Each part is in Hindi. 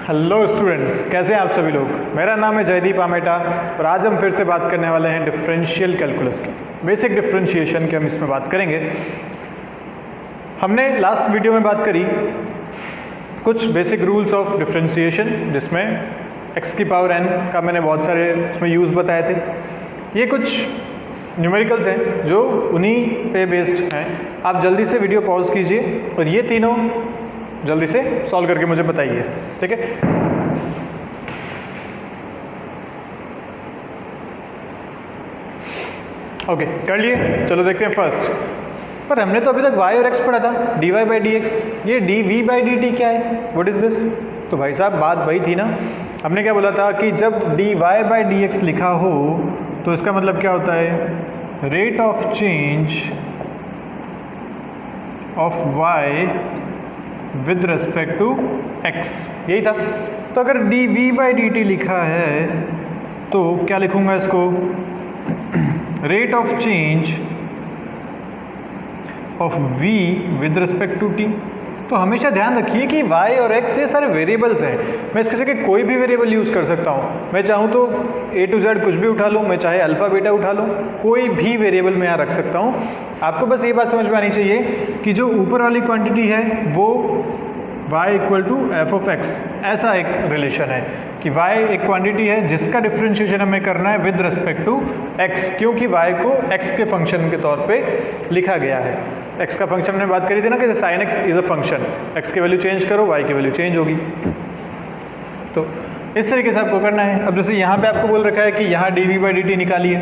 हेलो स्टूडेंट्स, कैसे हैं आप सभी लोग। मेरा नाम है जयदीप आमेटा और आज हम फिर से बात करने वाले हैं डिफरेंशियल कैलकुलस की। बेसिक डिफरेंशिएशन की हम इसमें बात करेंगे। हमने लास्ट वीडियो में बात करी कुछ बेसिक रूल्स ऑफ डिफरेंशिएशन, जिसमें x की पावर n का मैंने बहुत सारे इसमें यूज़ बताए थे। ये कुछ न्यूमेरिकल्स हैं जो उन्हीं पे बेस्ड हैं। आप जल्दी से वीडियो पॉज कीजिए और ये तीनों जल्दी से सॉल्व करके मुझे बताइए, ठीक है। ओके, कर लिए। चलो देखते हैं फर्स्ट। पर हमने तो अभी तक y और x पढ़ा था, dy बाई डी एक्स। ये dv बाई डी टी क्या है, व्हाट इज दिस? तो भाई साहब बात वही थी ना, हमने क्या बोला था कि जब dy बाई डी एक्स लिखा हो तो इसका मतलब क्या होता है, rate of change of y with respect to x, यही था। तो अगर dv बाई डी टी लिखा है तो क्या लिखूंगा इसको, rate of change of v with respect to t। तो हमेशा ध्यान रखिए कि y और x ये सारे वेरिएबल्स हैं। मैं इसके जगह कोई भी वेरिएबल यूज़ कर सकता हूँ। मैं चाहूँ तो a to z कुछ भी उठा लूँ, मैं चाहे अल्फ़ा बीटा उठा लूँ, कोई भी वेरिएबल मैं यहाँ रख सकता हूँ। आपको बस ये बात समझ में आनी चाहिए कि जो ऊपर वाली क्वांटिटी है वो y equal to f of x, ऐसा एक रिलेशन है कि y एक क्वांटिटी है जिसका डिफरेंशिएशन हमें करना है विद रिस्पेक्ट टू x, क्योंकि y को x के फंक्शन के तौर पे लिखा गया है। x का फंक्शन में बात करी थी ना कि sine x is a function, x की वैल्यू चेंज करो y की वैल्यू चेंज होगी। तो इस तरीके से आपको करना है। अब जैसे यहाँ पे आपको बोल रखा है कि यहाँ dv बाई डी टी निकालिए,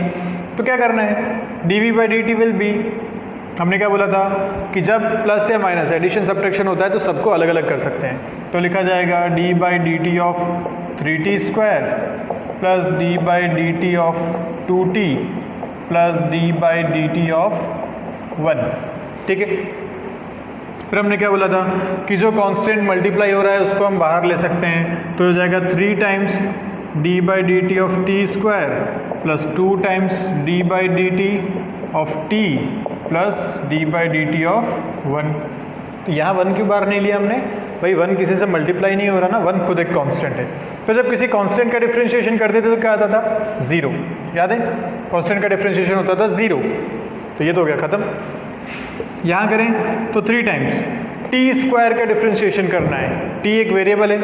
तो क्या करना है, dv by d T will be, हमने क्या बोला था कि जब प्लस या माइनस एडिशन सब्ट्रैक्शन होता है तो सबको अलग अलग कर सकते हैं। तो लिखा जाएगा d by d T of 3t square plus d by d T of 2t plus d by d T of 1, ठीक है। फिर हमने क्या बोला था कि जो कांस्टेंट मल्टीप्लाई हो रहा है उसको हम बाहर ले सकते हैं, तो हो जाएगा 3 times d by d T of t square plus 2 times d by d T of t plus d by d T of 1। तो यहाँ 1 क्यों बाहर नहीं लिया हमने, भाई 1 किसी से मल्टीप्लाई नहीं हो रहा ना, 1 खुद एक कांस्टेंट है। तो जब किसी कांस्टेंट का डिफरेंशिएशन करते थे तो क्या आता था, 0, याद है, कांस्टेंट का डिफरेंशिएशन होता था 0। तो ये तो हो गया खत्म। यहाँ करें तो 3 टाइम्स t स्क्वायर का डिफरेंशिएशन करना है। t एक वेरिएबल है,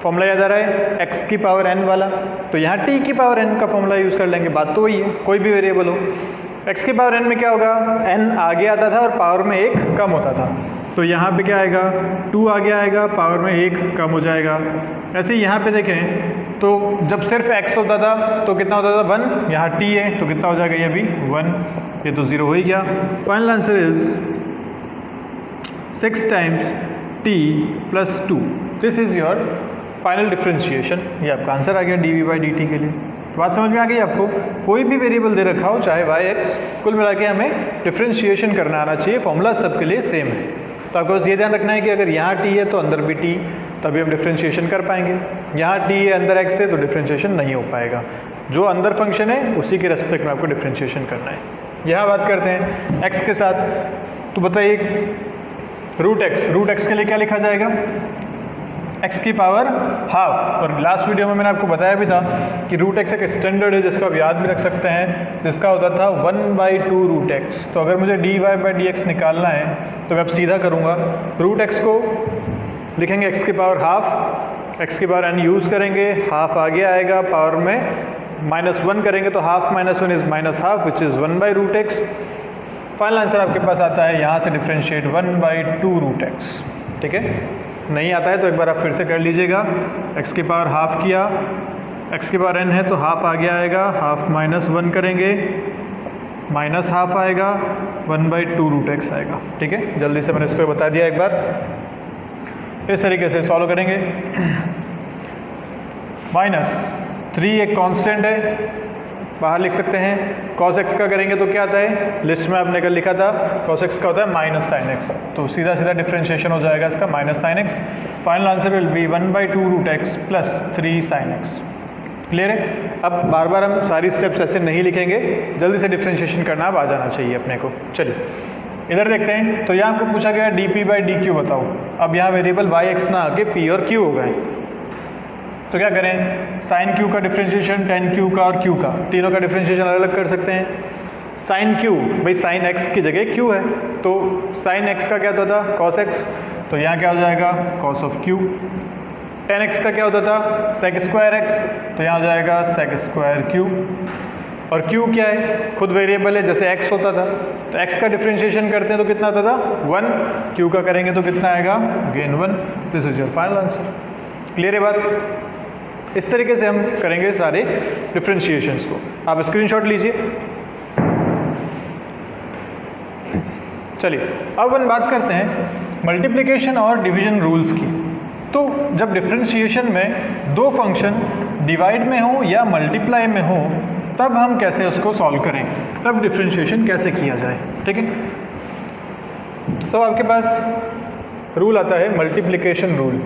फॉर्मूला याद आ रहा है x की पावर n वाला, तो यहाँ t की पावर n का फॉर्मूला यूज़ कर लेंगे, बात तो वही है, कोई भी वेरिएबल हो। x की पावर n में क्या होगा, n आगे आता था और पावर में 1 कम होता था, तो यहाँ पे क्या आएगा, 2 आगे आएगा, पावर में 1 कम हो जाएगा। ऐसे ही यहाँ पे देखें तो जब सिर्फ x होता था तो कितना होता था, 1, यहाँ t है तो कितना हो जाएगा, ये भी 1, ये तो 0 हो ही गया। Final answer is 6 times t plus 2, this is your final differentiation. ये आपका आंसर आ गया dv बाई डी टी के लिए। बात समझ में आ गई आपको। कोई भी वेरिएबल दे रखा हो, चाहे y x, कुल मिला के हमें डिफरेंशिएशन करना आना चाहिए। फॉर्मूला सबके लिए सेम है। तो आपको बस ये ध्यान रखना है कि अगर यहाँ t है तो अंदर भी t, तभी हम डिफरेंशिएशन कर पाएंगे। यहाँ t है अंदर x है तो डिफरेंशिएशन नहीं हो पाएगा। जो अंदर फंक्शन है उसी के रेस्पेक्ट में आपको डिफरेंशिएशन करना है। यहाँ बात करते हैं x के साथ, तो बताइए रूट x के लिए क्या लिखा जाएगा, x की पावर हाफ। और लास्ट वीडियो में मैंने आपको बताया भी था कि रूट x एक स्टैंडर्ड है जिसको आप याद भी रख सकते हैं, जिसका होता था 1/2 रूट x। तो अगर मुझे dy बाई डी एक्स निकालना है तो मैं अब सीधा करूँगा, रूट x को लिखेंगे x की पावर हाफ, x की पावर n यूज़ करेंगे, हाफ आगे आएगा, पावर में -1 करेंगे तो half minus 1 is minus half which is 1/रूट x। फाइनल आंसर आपके पास आता है यहाँ से डिफ्रेंशिएट 1/2 रूट x, ठीक है। नहीं आता है तो एक बार आप फिर से कर लीजिएगा। x की पावर हाफ किया, x की पावर n है तो हाफ आगे आएगा, हाफ -1 करेंगे, माइनस हाफ आएगा, 1/2 रूट x आएगा, ठीक है। जल्दी से मैंने इसको बता दिया एक बार। इस तरीके से सॉल्व करेंगे। -3 एक कांस्टेंट है, बाहर लिख सकते हैं। cos x का करेंगे तो क्या आता है, लिस्ट में आपने कल लिखा था cos x का होता है माइनस साइन x, तो सीधा सीधा डिफरेंशिएशन हो जाएगा इसका minus sine x। Final answer will be 1/2 root x plus 3 sine x। Clear है। अब बार बार हम सारी स्टेप्स ऐसे नहीं लिखेंगे, जल्दी से डिफरेंशिएशन करना अब आ जाना चाहिए अपने को। चलिए इधर देखते हैं। तो यहाँ आपको पूछा गया dp बाई डी क्यू बताओ। अब यहाँ वेरिएबल y x ना आके p और q हो गए। तो क्या करें, साइन क्यू का डिफ्रेंशिएशन टेन क्यू का और क्यू का, तीनों का डिफ्रेंशिएशन अलग अलग कर सकते हैं। साइन क्यू, भाई साइन एक्स की जगह क्यू है, तो साइन एक्स का क्या होता था, कॉस एक्स, तो यहाँ क्या हो जाएगा, cos of Q. Ten x का क्या होता था, सेक स्क्वायर एक्स, तो यहाँ हो जाएगा सेक स्क्वायर क्यू। और क्यू क्या है, खुद वेरिएबल है, जैसे एक्स होता था, तो एक्स का डिफ्रेंशिएशन करते हैं तो कितना आता था, 1, क्यू का करेंगे तो कितना आएगा, again 1। This is your final answer. Clear है बात? इस तरीके से हम करेंगे सारे डिफ्रेंशिएशंस को। आप स्क्रीनशॉट लीजिए। चलिए अब हम बात करते हैं मल्टीप्लिकेशन और डिवीजन रूल्स की। तो जब डिफ्रेंशिएशन में दो फंक्शन डिवाइड में हो या मल्टीप्लाई में हो, तब हम कैसे उसको सॉल्व करें, तब डिफ्रेंशिएशन कैसे किया जाए, ठीक है। तो आपके पास रूल आता है मल्टीप्लिकेशन रूल।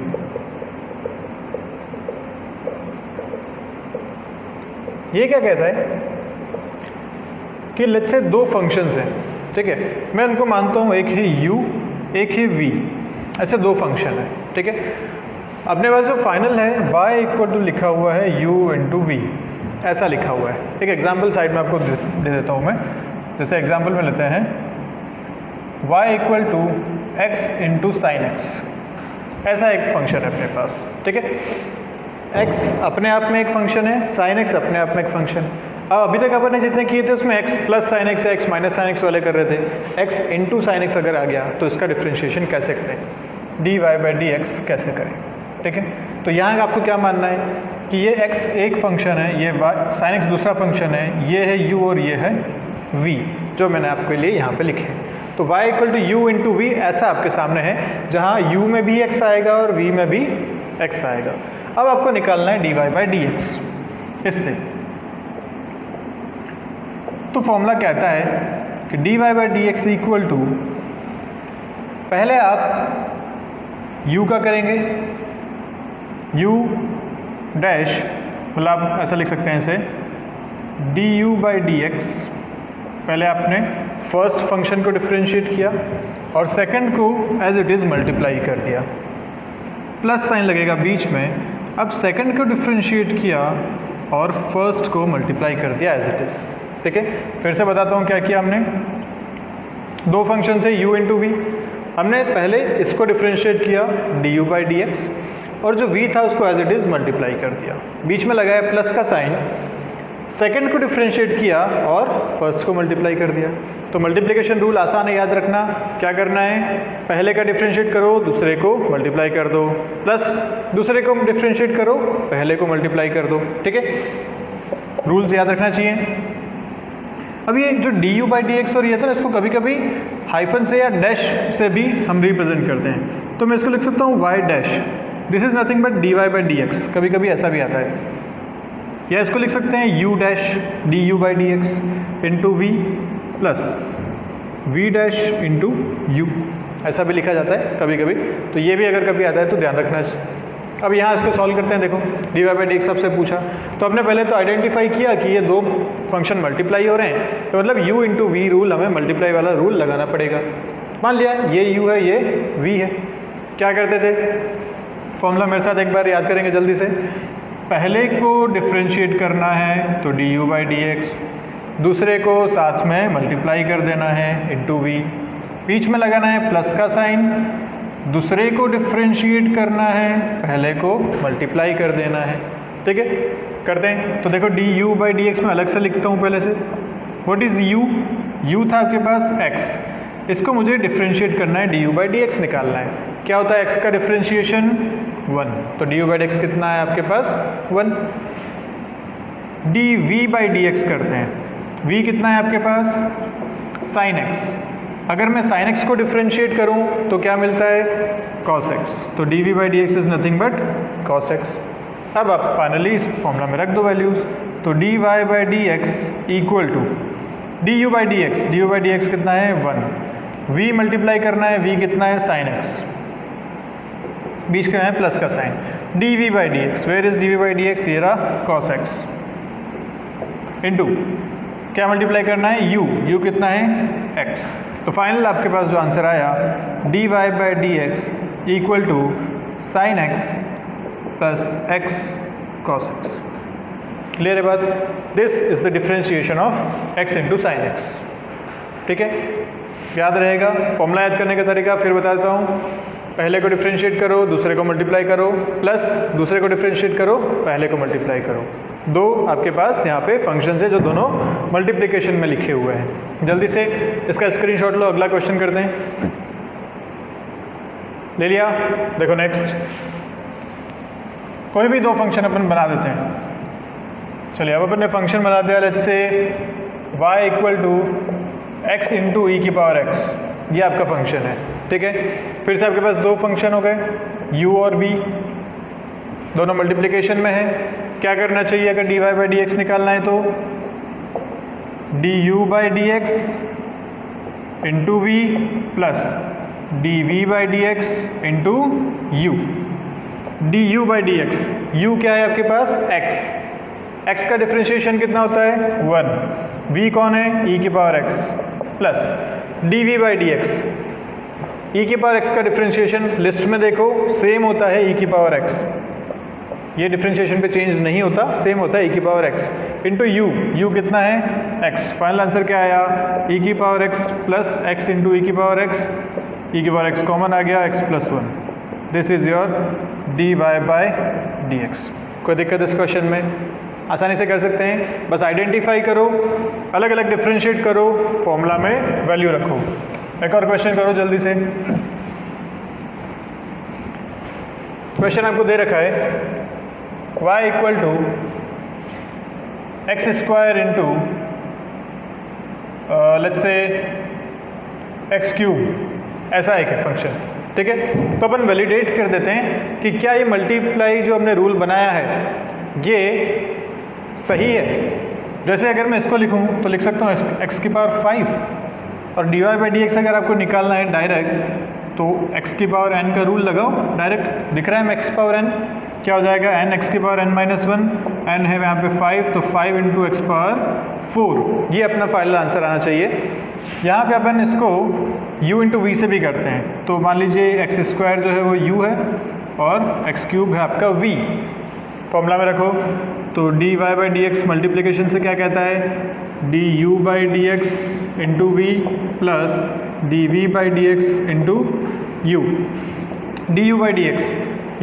ये क्या कहता है कि लेट्स से दो फंक्शंस हैं, ठीक है, मैं उनको मानता हूँ एक है u एक है v, ऐसे दो फंक्शन है, ठीक है। अपने पास जो फाइनल है y इक्वल टू लिखा हुआ है u इंटू वी, ऐसा लिखा हुआ है। एक एग्जाम्पल साइड में आपको दे देता हूँ मैं। जैसे एग्जाम्पल में लेते हैं y equal to x into sine x, ऐसा एक फंक्शन है अपने पास, ठीक है। x अपने आप में एक फंक्शन है, साइन एक्स अपने आप में एक फंक्शन। अब अभी तक अपन ने जितने किए थे उसमें x प्लस साइन एक्स या x माइनस साइन एक्स वाले कर रहे थे। x इंटू साइन एक्स अगर आ गया तो इसका डिफ्रेंशिएशन कैसे करें, dy बाई डी एक्स कैसे करें, ठीक है। तो यहाँ आपको क्या मानना है कि ये x एक फंक्शन है, ये साइन एक्स दूसरा फंक्शन है, ये है u और ये है v, जो मैंने आपके लिए यहाँ पे लिखे हैं। तो y equal to u into v ऐसा आपके सामने है, जहाँ u में भी x आएगा और v में भी x आएगा। अब आपको निकालना है dy बाई डी एक्स इससे। तो फॉर्मूला कहता है कि dy by D x equal to, पहले आप u का करेंगे, u डैश, मतलब आप ऐसा लिख सकते हैं इसे du बाई डी एक्स। पहले आपने फर्स्ट फंक्शन को डिफ्रेंशिएट किया और सेकंड को एज इट इज़ मल्टीप्लाई कर दिया, प्लस साइन लगेगा बीच में। अब सेकंड को डिफ्रेंशिएट किया और फर्स्ट को मल्टीप्लाई कर दिया एज इट इज़, ठीक है। फिर से बताता हूँ क्या किया हमने। दो फंक्शन थे u इंटू वी, हमने पहले इसको डिफ्रेंशिएट किया du बाई डी एक्स और जो v था उसको एज इट इज़ मल्टीप्लाई कर दिया, बीच में लगाया प्लस का साइन। सेकंड को डिफ्रेंशिएट किया और फर्स्ट को मल्टीप्लाई कर दिया। तो मल्टीप्लिकेशन रूल आसान है याद रखना। क्या करना है, पहले का डिफ्रेंशिएट करो, दूसरे को मल्टीप्लाई कर दो, प्लस दूसरे को डिफ्रेंशिएट करो, पहले को मल्टीप्लाई कर दो, ठीक है। रूल्स याद रखना चाहिए। अब ये जो du बाई डी एक्स और ये था ना, इसको कभी कभी हाइफन से या डैश से भी हम रिप्रेजेंट करते हैं। तो मैं इसको लिख सकता हूँ y dash, this is nothing but dy by D x, कभी कभी ऐसा भी आता है। या इसको लिख सकते हैं u dash du by D x into v plus v dash into u, ऐसा भी लिखा जाता है कभी कभी। तो ये भी अगर कभी आता है तो ध्यान रखना। अब यहाँ इसको सॉल्व करते हैं। देखो dy बाई डी एक्स आपसे पूछा तो आपने पहले तो आइडेंटिफाई किया कि ये दो फंक्शन मल्टीप्लाई हो रहे हैं, तो मतलब u इंटू वी रूल, हमें मल्टीप्लाई वाला रूल लगाना पड़ेगा। मान लिया ये u है, ये v है। क्या करते थे, फॉर्मूला मेरे साथ एक बार याद करेंगे जल्दी से। पहले को डिफ्रेंशिएट करना है तो du बाई डी एक्स, दूसरे को साथ में मल्टीप्लाई कर देना है इंटू वी, बीच में लगाना है प्लस का साइन, दूसरे को डिफ्रेंशिएट करना है, पहले को मल्टीप्लाई कर देना है, ठीक है। करते हैं। तो देखो du बाई डी एक्स में अलग से लिखता हूँ पहले से। व्हाट इज़ u, u था आपके पास x, इसको मुझे डिफ्रेंशिएट करना है, du बाई डी एक्स निकालना है। क्या होता है x का डिफ्रेंशिएशन 1, तो du बाई डी एक्स कितना है आपके पास 1। dv बाई डी एक्स करते हैं, v कितना है आपके पास साइन x, अगर मैं साइन एक्स को डिफ्रेंशिएट करूं तो क्या मिलता है कॉस एक्स, तो dv by D x is nothing but cos x. अब आप फाइनली इस फॉर्मूला में रख दो वैल्यूज़, तो dy by D x equal to du by D x, du by D x कितना है 1, v मल्टीप्लाई करना है, v कितना है साइन एक्स, बीच का है प्लस का sine, dv by D x, where is dv by D x, ये रहा कॉस एक्स, इंटू क्या मल्टीप्लाई करना है u कितना है x। तो फाइनल आपके पास जो आंसर आया dy by D x equal to sine x plus x cos x। Clear है बात? This is the differentiation of x into sine x. ठीक है, याद रहेगा। फॉर्मूला याद करने का तरीका फिर बता देता हूँ। पहले को डिफरेंशिएट करो, दूसरे को मल्टीप्लाई करो, प्लस दूसरे को डिफरेंशिएट करो, पहले को मल्टीप्लाई करो। दो आपके पास यहाँ पे फंक्शंस है जो दोनों मल्टीप्लिकेशन में लिखे हुए हैं। जल्दी से इसका स्क्रीनशॉट लो, अगला क्वेश्चन करते हैं। ले लिया? देखो नेक्स्ट, कोई भी दो फंक्शन अपन बना देते हैं। चलिए अब अपन ने फंक्शन बना दिया, let's say y equal to x into ई की पावर x, ये आपका फंक्शन है। ठीक है, फिर से आपके पास दो फंक्शन हो गए, u और b, दोनों मल्टीप्लिकेशन में है। क्या करना चाहिए अगर dy बाई डी एक्स निकालना है तो du by D x into v plus dv by D x into u. du by D x, u क्या है आपके पास? x, x का डिफरेंशिएशन कितना होता है? 1। v कौन है? e की power x plus dv by D x, e की पावर x का डिफरेंशिएशन लिस्ट में देखो सेम होता है e की पावर x, ये डिफरेंशिएशन पे चेंज नहीं होता, सेम होता है e की power x into you. u कितना है? x। फाइनल आंसर क्या आया? e की power x plus x into ई की पावर x, e की पावर x कॉमन आ गया, x plus 1। This is your dy by D X. कोई दिक्कत इस क्वेश्चन में? आसानी से कर सकते हैं, बस आइडेंटिफाई करो, अलग अलग डिफरेंशिएट करो, फॉर्मूला में वैल्यू रखो। एक और क्वेश्चन करो जल्दी से। क्वेश्चन आपको दे रखा है y equal to x square into let's say x cube, ऐसा एक है फंक्शन। ठीक है, तो अपन वैलिडेट कर देते हैं कि क्या ये मल्टीप्लाई जो हमने रूल बनाया है ये सही है। जैसे अगर मैं इसको लिखूं तो लिख सकता हूँ x की पावर 5, और dy बाई डी एक्स अगर आपको निकालना है डायरेक्ट तो x की पावर n का रूल लगाओ डायरेक्ट। दिख रहा है x पावर n क्या हो जाएगा? n x की पावर n माइनस 1, n है यहाँ पे 5, तो 5 इंटू एक्स पावर 4, ये अपना फाइनल आंसर आना चाहिए। यहाँ पे अपन इसको u इंटू वी से भी करते हैं, तो मान लीजिए एक्स स्क्वायर जो है वो u है और एक्स क्यूब है आपका v। फॉर्मूला में रखो तो dy by D x multiplication से क्या कहता है? du by D x into v plus dv by D x into u. du by D x,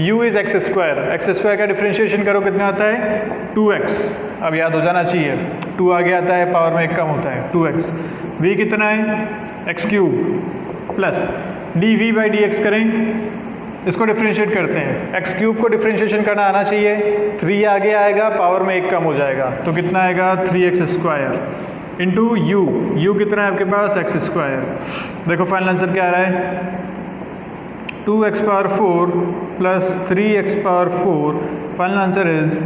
u is x square, x square का डिफरेंशिएशन करो कितना आता है? 2x। अब याद हो जाना चाहिए, 2 आगे आता है पावर में 1 कम होता है, 2x। v कितना है? X cube plus dv by D x करें, इसको डिफरेंशिएट करते हैं, एक्स क्यूब को डिफरेंशिएशन करना आना चाहिए, 3 आगे आएगा पावर में 1 कम हो जाएगा, तो कितना आएगा? 3x स्क्वायर इंटू यू कितना है आपके पास? X square. देखो फाइनल आंसर क्या आ रहा है? 2x पावर 4 प्लस 3x power 4, final answer is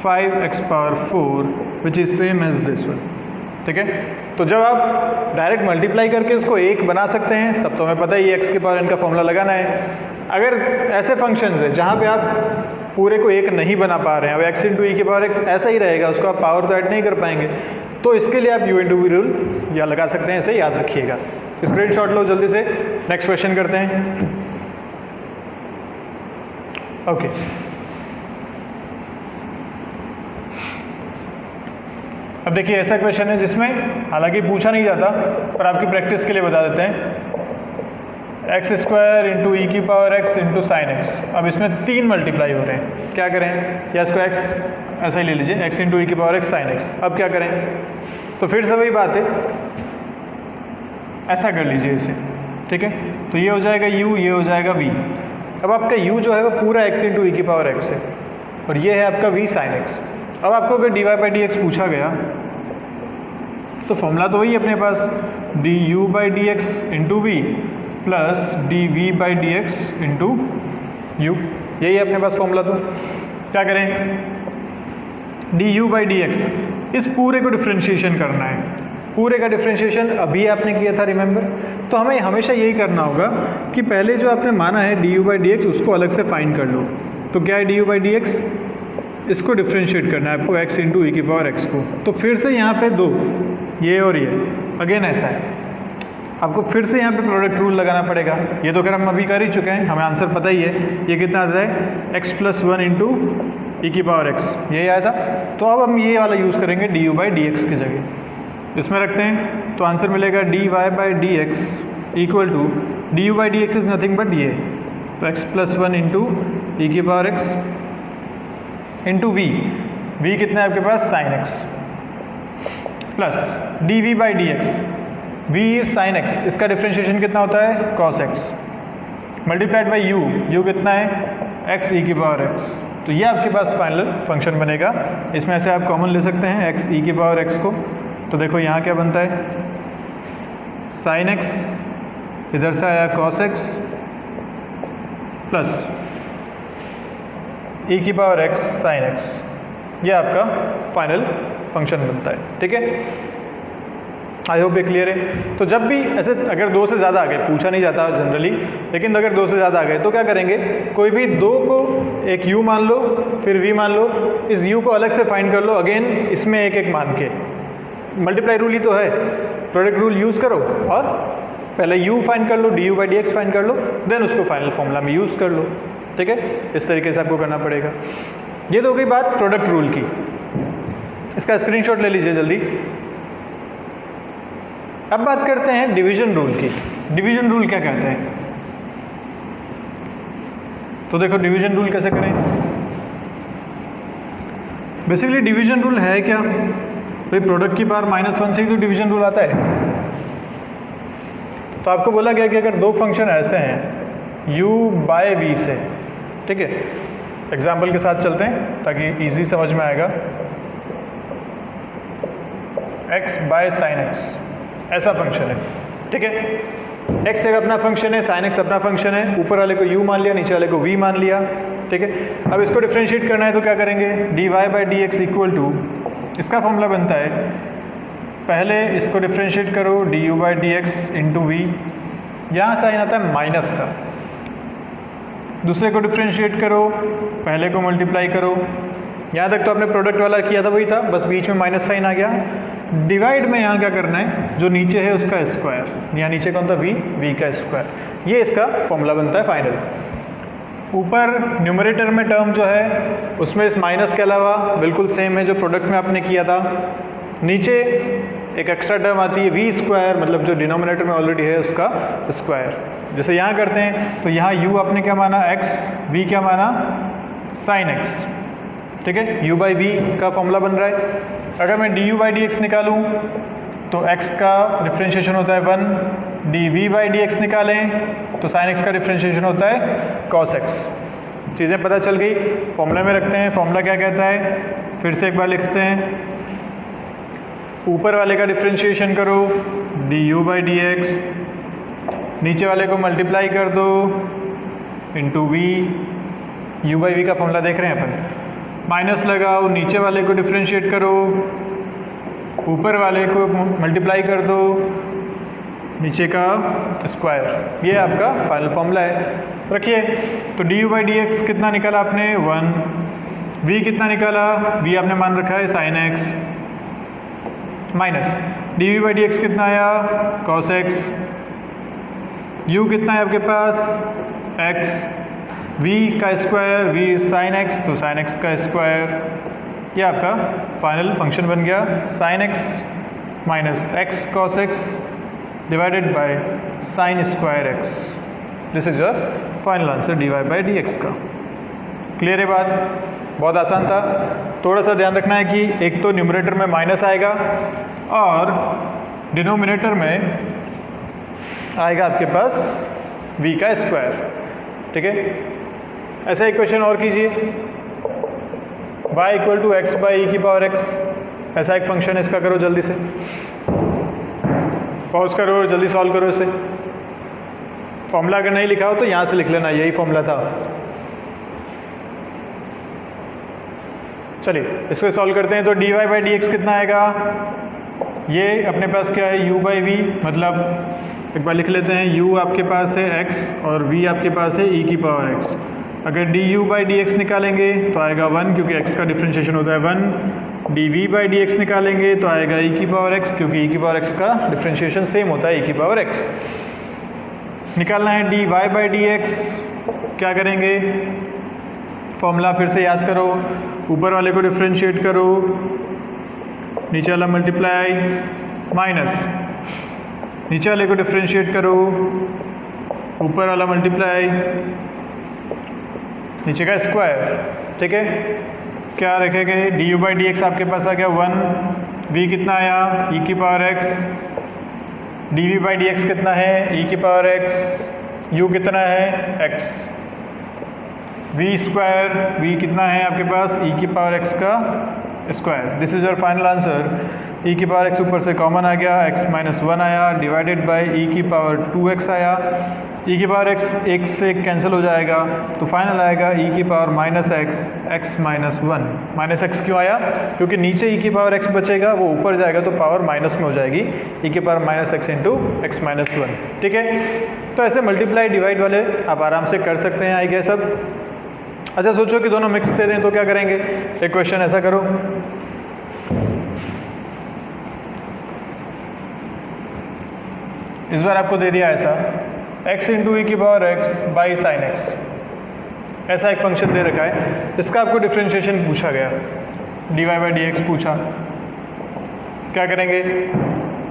5x power 4 which is same as this one. ठीक है, तो जब आप डायरेक्ट मल्टीप्लाई करके उसको 1 बना सकते हैं तब तो हमें पता ही x के पावर n का फॉर्मूला लगाना है। अगर ऐसे फंक्शंस है जहाँ पे आप पूरे को 1 नहीं बना पा रहे हैं, अब x इंटू ई की पावर x ऐसा ही रहेगा, उसको आप पावर तो ऐड नहीं कर पाएंगे, तो इसके लिए आप u इंटू वी रूल या लगा सकते हैं, इसे याद रखिएगा। स्क्रीनशॉट लो जल्दी से, नेक्स्ट क्वेश्चन करते हैं। ओके, अब देखिए ऐसा क्वेश्चन है जिसमें हालांकि पूछा नहीं जाता पर आपकी प्रैक्टिस के लिए बता देते हैं, एक्स स्क्वायर इंटू ई की power x into sine x. अब इसमें 3 मल्टीप्लाई हो रहे हैं, क्या करें? या इसको x ऐसा ही ले लीजिए, x इंटू ई की पावर x साइन एक्स। अब क्या करें? तो फिर से वही बात है, ऐसा कर लीजिए इसे। ठीक है, तो ये हो जाएगा u, ये हो जाएगा v। अब आपका u जो है वो पूरा x इंटू ई की पावर x है और ये है आपका v साइन एक्स। अब आपको अगर dy बाई डी एक्स पूछा गया तो फॉर्मूला तो वही है अपने पास, du by D x into v plus dv by D x into u, यही है अपने पास फॉर्मूला। तो क्या करें? du बाई डी एक्स, इस पूरे को डिफरेंशिएशन करना है, पूरे का डिफरेंशिएशन अभी आपने किया था रिमेंबर, तो हमें हमेशा यही करना होगा कि पहले जो आपने माना है du बाई डी एक्स उसको अलग से फाइंड कर लो। तो क्या है du बाई डी एक्स? इसको डिफरेंशिएट करना है आपको x इंटू ई की पावर x को। तो फिर से यहाँ पे 2, ये और ये अगेन ऐसा है, आपको फिर से यहाँ पे प्रोडक्ट रूल लगाना पड़ेगा। ये तो खैर हम अभी कर ही चुके हैं, हमें आंसर पता ही है। ये कितना आता है? x प्लस 1 इंटू ई की पावर एक्स, यही आया था। तो अब हम ये वाला यूज़ करेंगे d u by D x की जगह, इसमें रखते हैं तो आंसर मिलेगा d y by D x equal to d u by D x is nothing but ये, तो एक्स प्लस वन इंटू ई की power x into v, v कितना है आपके पास sine x, plus d v by D x, v is sine x, इसका डिफ्रेंशिएशन कितना होता है cos x, multiplied by you, you कितना है एक्स ई की पावर एक्स। तो ये आपके पास फाइनल फंक्शन बनेगा। इसमें से आप कॉमन ले सकते हैं एक्स ई की पावर एक्स को, तो देखो यहाँ क्या बनता है साइन एक्स, इधर से आया कॉस एक्स प्लस ई की पावर एक्स साइन एक्स, ये आपका फाइनल फंक्शन बनता है। ठीक है, आई होप ये क्लियर है। तो जब भी ऐसे अगर दो से ज़्यादा आ गए, पूछा नहीं जाता जनरली, लेकिन अगर दो से ज़्यादा आ गए तो क्या करेंगे, कोई भी दो को एक u मान लो फिर v मान लो, इस u को अलग से फाइंड कर लो, अगेन इसमें एक एक मान के, मल्टीप्लाई रूल ही तो है, प्रोडक्ट रूल यूज़ करो और पहले u फाइंड कर लो, d u by D x find कर लो, देन उसको फाइनल फॉर्मूला में यूज़ कर लो। ठीक है, इस तरीके से आपको करना पड़ेगा। ये तो हो गई बात प्रोडक्ट रूल की, इसका स्क्रीनशॉट ले लीजिए जल्दी। अब बात करते हैं डिवीजन रूल की। डिवीजन रूल क्या कहते हैं, तो देखो डिवीजन रूल कैसे करें। बेसिकली डिवीजन रूल है क्या, भाई प्रोडक्ट की पावर -1 से ही तो डिवीजन रूल आता है। तो आपको बोला गया कि अगर दो फंक्शन ऐसे हैं u बाय v से, ठीक है, एग्जाम्पल के साथ चलते हैं ताकि इजी समझ में आएगा, x बाय साइन एक्स ऐसा फंक्शन है। ठीक है, x एक अपना फंक्शन है, साइन एक्स अपना फंक्शन है, ऊपर वाले को u मान लिया, नीचे वाले को v मान लिया। ठीक है, अब इसको डिफ्रेंशिएट करना है तो क्या करेंगे, d y by D x equal to, इसका फॉर्मूला बनता है, पहले इसको डिफ्रेंशिएट करो d u by D x into v, यहाँ साइन आता है माइनस का, दूसरे को डिफ्रेंशिएट करो, पहले को मल्टीप्लाई करो, यहाँ तक तो आपने प्रोडक्ट वाला किया था वही था, बस बीच में माइनस साइन आ गया। डिवाइड में यहाँ क्या करना है, जो नीचे है उसका स्क्वायर, यहाँ नीचे कौन था v का स्क्वायर, ये इसका फॉर्मूला बनता है फाइनल। ऊपर न्यूमरेटर में टर्म जो है उसमें इस माइनस के अलावा बिल्कुल सेम है जो प्रोडक्ट में आपने किया था, नीचे एक एक्स्ट्रा टर्म आती है v स्क्वायर, मतलब जो डिनोमिनेटर में ऑलरेडी है उसका स्क्वायर। जैसे यहाँ करते हैं तो यहाँ u आपने क्या माना x, v क्या माना साइन x। ठीक है, u बाई वी का फॉर्मूला बन रहा है। अगर मैं d u by D x निकालूँ तो x का डिफ्रेंशिएशन होता है 1, d v by D x निकालें तो साइन x का डिफ्रेंशिएशन होता है cos x। चीज़ें पता चल गई, फॉर्मूला में रखते हैं, फॉर्मूला क्या कहता है, फिर से एक बार लिखते हैं, ऊपर वाले का डिफ्रेंशिएशन करो d u by D x, नीचे वाले को मल्टीप्लाई कर दो into v, u by v का फॉर्मूला देख रहे हैं अपन, माइनस लगाओ, नीचे वाले को डिफ्रेंशिएट करो, ऊपर वाले को मल्टीप्लाई कर दो, नीचे का स्क्वायर, ये आपका फाइनल फॉर्मूला है। रखिए, तो D u by D x कितना निकाला आपने 1, वी कितना निकाला, वी आपने मान रखा है sine x, minus d v by D x कितना आया कॉस एक्स, यू कितना है आपके पास एक्स, v का स्क्वायर, v साइन एक्स तो साइन एक्स का स्क्वायर, ये आपका फाइनल फंक्शन बन गया sine x minus x cos x divided by sine square x. This is your final answer d y by D x का। क्लियर है बात, बहुत आसान था। थोड़ा सा ध्यान रखना है कि एक तो न्यूमरेटर में माइनस आएगा और डिनोमिनेटर में आएगा आपके पास v का स्क्वायर। ठीक है, ऐसा एक क्वेश्चन और कीजिए, y equal to x by e की पावर x, ऐसा एक फंक्शन है, इसका करो जल्दी से, पॉज करो और जल्दी सॉल्व करो इसे। फॉर्मूला अगर नहीं लिखा हो तो यहाँ से लिख लेना, यही फॉर्मूला था। चलिए इसको सॉल्व करते हैं। तो d y by D x कितना आएगा, ये अपने पास क्या है u बाई वी, मतलब एक बार लिख लेते हैं, u आपके पास है x और v आपके पास है e की पावर x। अगर D u by D x निकालेंगे तो आएगा 1 क्योंकि x का डिफ्रेंशिएशन होता है 1, d v by D x निकालेंगे तो आएगा e की पावर x क्योंकि e की पावर x का डिफ्रेंशिएशन सेम होता है e की पावर x। निकालना है d y by D x, क्या करेंगे, फॉर्मूला फिर से याद करो, ऊपर वाले को डिफ्रेंशिएट करो, नीचे वाला मल्टीप्लाई माइनस, नीचे वाले को डिफ्रेंशिएट करो, ऊपर वाला मल्टीप्लाई, नीचे का स्क्वायर, ठीक है। क्या रखेंगे, D u by D x आपके पास आ गया 1, वी कितना आया e की power x, d v by D x कितना है e की पावर x, u कितना है x, v स्क्वायर, v कितना है आपके पास e की पावर x का square. This is your final answer. e की पावर x ऊपर से कॉमन आ गया, x माइनस 1 आया, डिवाइडेड बाई e की पावर 2x आया, e की पावर x एक से एक कैंसिल हो जाएगा, तो फाइनल आएगा e की power minus x, x minus 1। Minus x क्यों आया, क्योंकि नीचे e की पावर x बचेगा, वो ऊपर जाएगा तो पावर माइनस में हो जाएगी, e की power minus x into x minus 1, ठीक है। तो ऐसे मल्टीप्लाई डिवाइड वाले आप आराम से कर सकते हैं, आई गेस। अब अच्छा सोचो कि दोनों मिक्स दे दें तो क्या करेंगे। एक क्वेश्चन ऐसा करो, इस बार आपको दे दिया ऐसा x इंटू ई की power x by sine x, ऐसा एक फंक्शन दे रखा है, इसका आपको डिफ्रेंशिएशन पूछा गया, d y by D x पूछा, क्या करेंगे।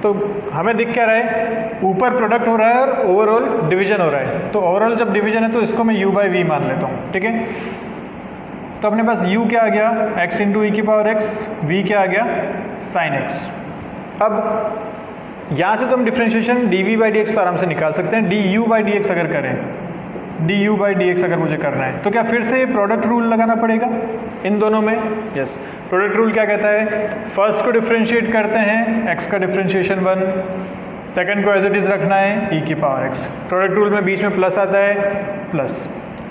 तो हमें दिख क्या रहा है, ऊपर प्रोडक्ट हो रहा है और ओवरऑल डिवीजन हो रहा है, तो ओवरऑल जब डिवीजन है तो इसको मैं u बाई वी मान लेता हूँ, ठीक है। तो अपने पास u क्या आ गया, x इंटू ई की पावर x, v क्या आ गया साइन एक्स। अब यहाँ से तो हम differentiation d v by D x तो आराम से निकाल सकते हैं, d u by D x अगर करें, d u by D x अगर मुझे करना है तो क्या फिर से प्रोडक्ट रूल लगाना पड़ेगा इन दोनों में। यस, प्रोडक्ट रूल क्या कहता है, फर्स्ट को डिफ्रेंशिएट करते हैं, x का डिफ्रेंशिएशन 1, सेकंड को एज इट इज़ रखना है e की पावर x, प्रोडक्ट रूल में बीच में प्लस आता है, प्लस,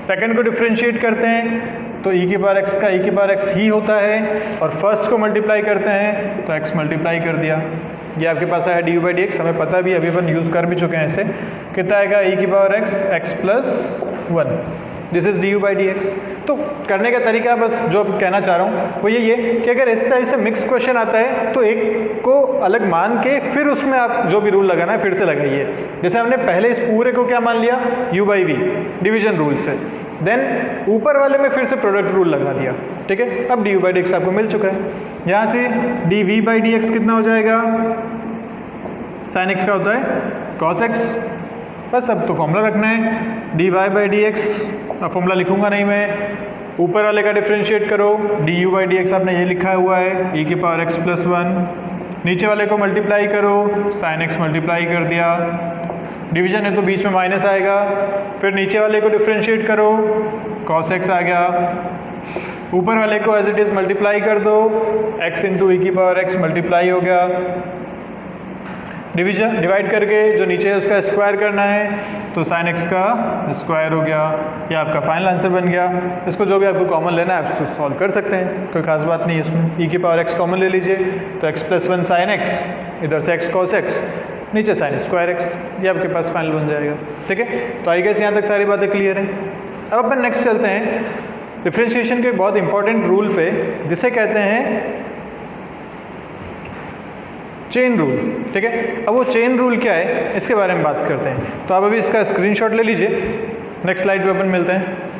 सेकंड को डिफ्रेंशिएट करते हैं तो e की पावर x का e की पावर x ही होता है, और फर्स्ट को मल्टीप्लाई करते हैं तो x मल्टीप्लाई कर दिया, ये आपके पास है D u by D x, हमें पता भी, अभी अपन यूज़ कर भी चुके हैं इसे, कितना आएगा e की power x, x plus 1, this is D u by D x. तो करने का तरीका बस जो कहना चाह रहा हूँ वो यही है कि अगर इस तरह से मिक्स क्वेश्चन आता है तो एक को अलग मान के फिर उसमें आप जो भी रूल लगाना है फिर से लगाइए। जैसे हमने पहले इस पूरे को क्या मान लिया, u by v, division rule से, देन ऊपर वाले में फिर से प्रोडक्ट रूल लगा दिया, ठीक है। अब d u by D x आपको मिल चुका है, यहाँ से d v by D x कितना हो जाएगा, साइन एक्स का होता है कॉस एक्स, बस अब तो फॉर्मूला रखना है, d y by D x, अब फॉर्मूला लिखूंगा नहीं मैं, ऊपर वाले का डिफ्रेंशिएट करो, d u by D x आपने ये लिखा हुआ है e की पावर एक्स प्लस 1, नीचे वाले को मल्टीप्लाई करो, साइन एक्स मल्टीप्लाई कर दिया, डिवीजन है तो बीच में माइनस आएगा, फिर नीचे वाले को डिफ्रेंशिएट करो, कॉस एक्स आ गया, ऊपर वाले को एज इट इज़ मल्टीप्लाई कर दो, x इंटू ई की पावर x मल्टीप्लाई हो गया, डिवीजन डिवाइड करके जो नीचे है उसका स्क्वायर करना है तो साइन एक्स का स्क्वायर हो गया, ये आपका फाइनल आंसर बन गया। इसको जो भी आपको कॉमन लेना है आप इसको सॉल्व कर सकते हैं, कोई खास बात नहीं है इसमें। e की पावर x कॉमन ले लीजिए तो x प्लस 1 साइन एक्स, इधर से x कॉस एक्स, नीचे साइन स्क्वायर एक्स, ये आपके पास फाइनल बन जाएगा, ठीक है। तो आई गेस यहाँ तक सारी बातें क्लियर हैं। अब अपन नेक्स्ट चलते हैं डिफ्रेंशिएशन के बहुत इंपॉर्टेंट रूल पे, जिसे कहते हैं चेन रूल, ठीक है। अब वो चेन रूल क्या है इसके बारे में बात करते हैं। तो आप अभी इसका स्क्रीनशॉट ले लीजिए, नेक्स्ट स्लाइड पे अपन मिलते हैं।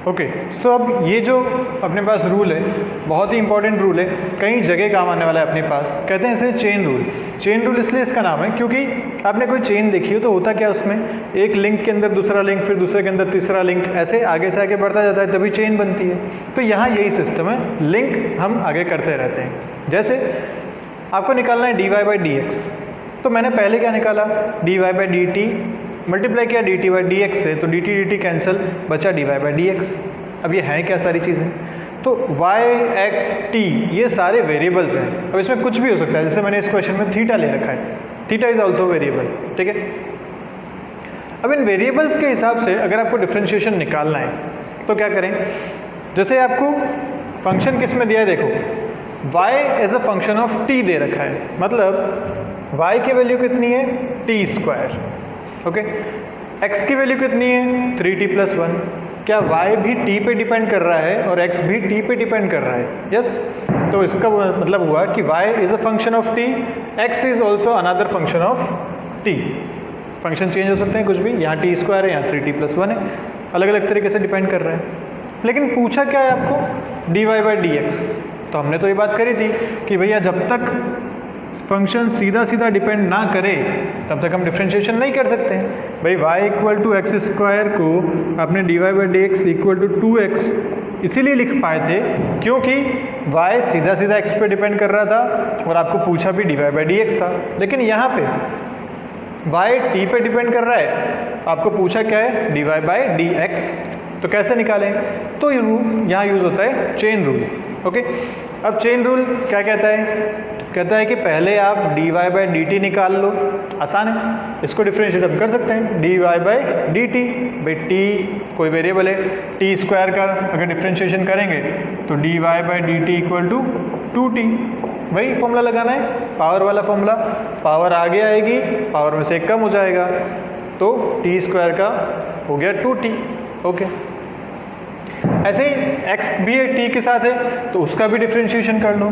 ओके, सो अब ये जो अपने पास रूल है बहुत ही इंपॉर्टेंट रूल है, कई जगह काम आने वाला है अपने पास। कहते हैं इसे चेन रूल। चेन रूल इसलिए इसका नाम है क्योंकि आपने कोई चेन देखी हो तो होता क्या उसमें, एक लिंक के अंदर दूसरा लिंक, फिर दूसरे के अंदर तीसरा लिंक, ऐसे आगे से आगे बढ़ता जाता है तभी चेन बनती है। तो यहाँ यही सिस्टम है, लिंक हम आगे करते रहते हैं। जैसे आपको निकालना है d y by D x, तो मैंने पहले क्या निकाला, d y by d t multiply किया d t by D x से, तो डी टी कैंसिल, बचा d y by D x. अब ये हैं क्या सारी चीज़ें, तो y, x, t ये सारे वेरिएबल्स हैं। अब इसमें कुछ भी हो सकता है, जैसे मैंने इस क्वेश्चन में थीटा ले रखा है, थीटा इज ऑल्सो वेरिएबल, ठीक है। अब इन वेरिएबल्स के हिसाब से अगर आपको डिफ्रेंशिएशन निकालना है तो क्या करें, जैसे आपको फंक्शन किस में दिया है, देखो y as a function of t दे रखा है, मतलब y की वैल्यू कितनी है t स्क्वायर, ओके, x की वैल्यू कितनी है 3t प्लस 1। क्या y भी t पे डिपेंड कर रहा है और x भी t पे डिपेंड कर रहा है, यस। तो इसका मतलब हुआ कि y is a function of t, x is also another function of t। Function change हो सकते हैं कुछ भी, यहाँ t स्क्वायर है, यहाँ 3t प्लस 1 है। अलग अलग तरीके से डिपेंड कर रहे हैं। लेकिन पूछा क्या है आपको, dy बाई डी एक्स। तो हमने तो ये बात करी थी कि भैया जब तक फंक्शन सीधा सीधा डिपेंड ना करे तब तक हम डिफ्रेंशिएशन नहीं कर सकते हैं। भाई y equal to x square को आपने dy by D x equal to 2x इसीलिए लिख पाए थे क्योंकि y सीधा सीधा x पे डिपेंड कर रहा था और आपको पूछा भी dy बाई डी एक्स था। लेकिन यहाँ पे y t पे डिपेंड कर रहा है, आपको पूछा क्या है, dy बाई डी एक्स। तो कैसे निकालें, तो यहाँ यूज़ होता है चेन रूल। ओके, अब चेन रूल क्या कहता है, कहता है कि पहले आप dy बाई डी टी निकाल लो, आसान है, इसको डिफ्रेंशिएट हम कर सकते हैं dy बाई डी टी। भाई t कोई वेरिएबल है, टी स्क्वायर का अगर डिफ्रेंशिएशन करेंगे तो dy by d t equal to 2t। वही फॉर्मूला लगाना है, पावर वाला फॉर्मूला, पावर आगे आएगी, पावर में से एक कम हो जाएगा, तो टी स्क्वायर का हो गया 2t। ओके, ऐसे ही x भी है t के साथ है तो उसका भी डिफ्रेंशिएशन कर लो।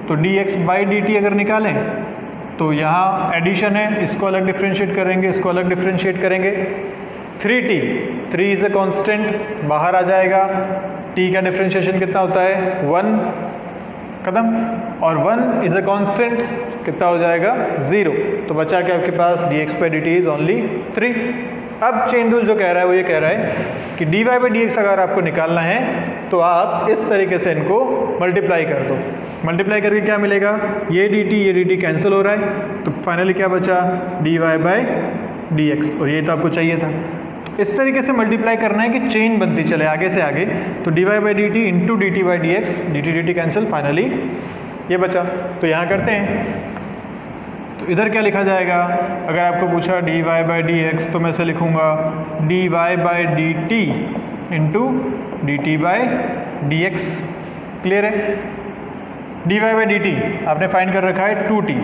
तो dx बाई डी टी अगर निकालें तो यहाँ एडिशन है, इसको अलग डिफ्रेंशिएट करेंगे, इसको अलग डिफ्रेंशिएट करेंगे। 3t, 3 इज अ कांस्टेंट, बाहर आ जाएगा, t का डिफ्रेंशिएशन कितना होता है 1, खत्म, और 1 इज अ कांस्टेंट कितना हो जाएगा 0। तो बचा के आपके पास dx by d T is only 3। अब चेन रूल जो कह रहा है वो ये कह रहा है कि dy बाई डी एक्स अगर आपको निकालना है तो आप इस तरीके से इनको मल्टीप्लाई कर दो। मल्टीप्लाई करके क्या मिलेगा, ये dt कैंसिल हो रहा है, तो फाइनली क्या बचा, dy बाई डी एक्स, और ये तो आपको चाहिए था। तो इस तरीके से मल्टीप्लाई करना है कि चेन बनती चले आगे से आगे। तो dy by d T into D t by D x, dt cancel, finally ये बचा। तो यहाँ करते हैं, तो इधर क्या लिखा जाएगा, अगर आपको पूछा dy बाई डी एक्स तो मैं इसे लिखूंगा dy by d T into D t by D x. Clear है, dy बाई डी टी आपने फाइंड कर रखा है 2t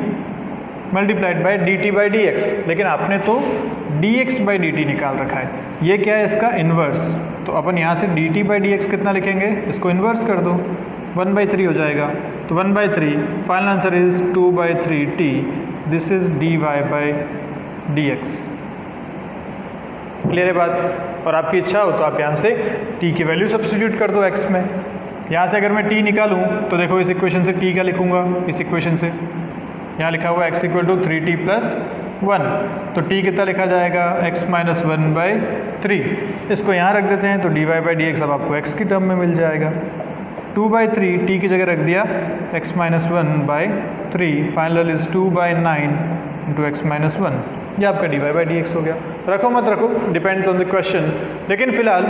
multiplied by d t by D x, लेकिन आपने तो dx बाई डी टी निकाल रखा है। ये क्या है, इसका इन्वर्स। तो अपन यहाँ से dt बाई डी एक्स कितना लिखेंगे, इसको इन्वर्स कर दो, 1/3 हो जाएगा। तो 1/3, final answer is 2/3t, this is dy by D x. Clear है बात। और आपकी इच्छा हो तो आप यहाँ से t की वैल्यू सब्स्टिट्यूट कर दो x में। यहाँ से अगर मैं t निकालूँ तो देखो इस इक्वेशन से t क्या लिखूँगा, इस इक्वेशन से यहाँ लिखा हुआ x equal to 3t plus 1, तो t कितना लिखा जाएगा, x माइनस 1/3। इसको यहाँ रख देते हैं तो dy बाई डी एक्स अब आपको x की टर्म में मिल जाएगा। 2/3 t की जगह रख दिया, x minus 1/3, final is 2/9 into x minus 1। ये आपका dy बाई डी एक्स हो गया। रखो मत रखो, डिपेंड्स ऑन द क्वेश्चन। लेकिन फिलहाल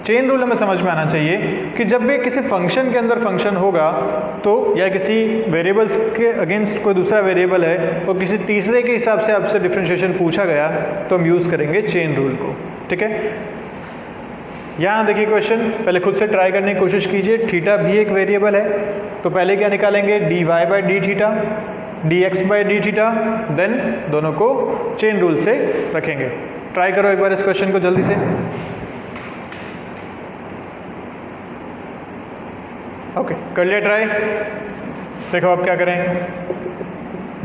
चेन रूल हमें समझ में आना चाहिए कि जब भी किसी फंक्शन के अंदर फंक्शन होगा तो, या किसी वेरिएबल्स के अगेंस्ट कोई दूसरा वेरिएबल है और किसी तीसरे के हिसाब से आपसे डिफरेंशिएशन पूछा गया तो हम यूज़ करेंगे चेन रूल को। ठीक है, यहाँ देखिए क्वेश्चन, पहले खुद से ट्राई करने की कोशिश कीजिए। थीटा भी एक वेरिएबल है, तो पहले क्या निकालेंगे, dy by d theta, dx by d theta, then दोनों को चेन रूल से रखेंगे। ट्राई करो एक बार इस क्वेश्चन को जल्दी से। ओके, कर लिया ट्राई। देखो अब क्या करें,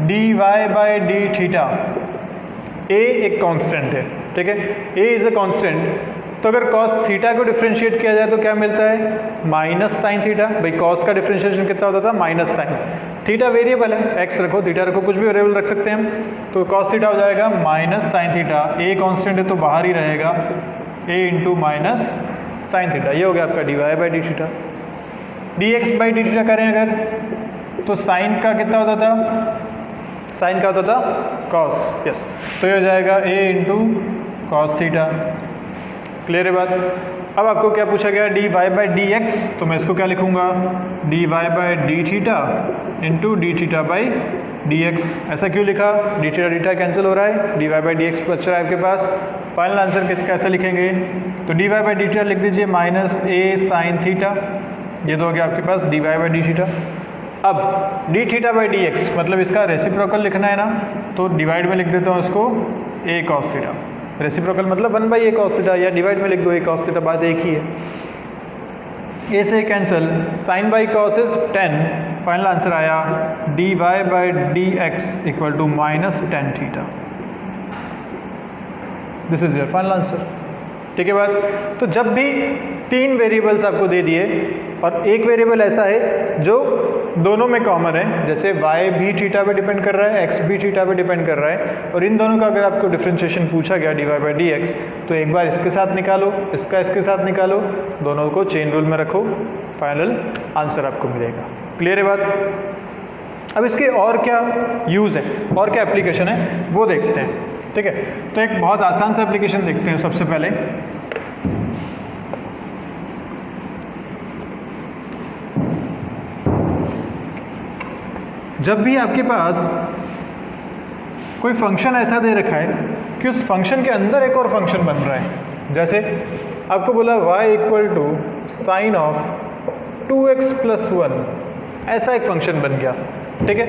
dy by d theta, a एक कांस्टेंट है, ठीक है, a इज अ कांस्टेंट। तो अगर cos थीटा को डिफ्रेंशिएट किया जाए तो क्या मिलता है, माइनस साइन थीटा। भाई cos का डिफ्रेंशिएशन कितना होता था, माइनस साइन। थीटा वेरिएबल है, x रखो, थीटा रखो, कुछ भी वेरिएबल रख सकते हैं हम। तो cos थीटा हो जाएगा minus sine theta, a constant है तो बाहर ही रहेगा, a into minus sine theta. ये हो गया आपका dy by d theta. dx by d theta करें अगर, तो साइन का कितना होता था, साइन का होता था cos, यस, तो ये हो जाएगा a into cos theta. Clear है बात। अब आपको क्या पूछा गया, dy बाई डी एक्स, तो मैं इसको क्या लिखूंगा, dy by d theta into D theta by D x. ऐसा क्यों लिखा, D theta D theta cancel हो रहा है, dy बाई डी एक्स बच रहा है आपके पास। फाइनल आंसर कैसे लिखेंगे, तो dy बाई डी थीटा लिख दीजिए माइनस a साइन थीटा, ये तो हो गया आपके पास dy बाई डी थीटा। अब D theta by D x मतलब इसका रेसिप्रोकल लिखना है ना, तो डिवाइड में लिख देता हूँ इसको a कॉस थीटा। रेसिप्रोकल मतलब 1/a कॉस थीटा, या डिवाइड में लिख दो a कॉस थीटा, बात एक ही है। a से cancel, sine by cos is 10, final answer आया dy by D x equal to minus 10 theta. This is your final answer. ठीक है बात। तो जब भी 3 वेरिएबल्स आपको दे दिए और एक वेरिएबल ऐसा है जो दोनों में कॉमन है, जैसे y भी थीटा पे डिपेंड कर रहा है, x भी थीटा पे डिपेंड कर रहा है, और इन दोनों का अगर आपको डिफरेंशिएशन पूछा गया dy/dx, तो एक बार इसके साथ निकालो, इसका इसके साथ निकालो, दोनों को चेन रूल में रखो, फाइनल आंसर आपको मिलेगा। क्लियर है बात। अब इसके और क्या यूज़ है और क्या एप्लीकेशन है वो देखते हैं। ठीक है, तो एक बहुत आसान सा एप्लीकेशन देखते हैं सबसे पहले। जब भी आपके पास कोई फंक्शन ऐसा दे रखा है कि उस फंक्शन के अंदर एक और फंक्शन बन रहा है, जैसे आपको बोला y equal to sine of 2x plus 1, ऐसा एक फंक्शन बन गया। ठीक है,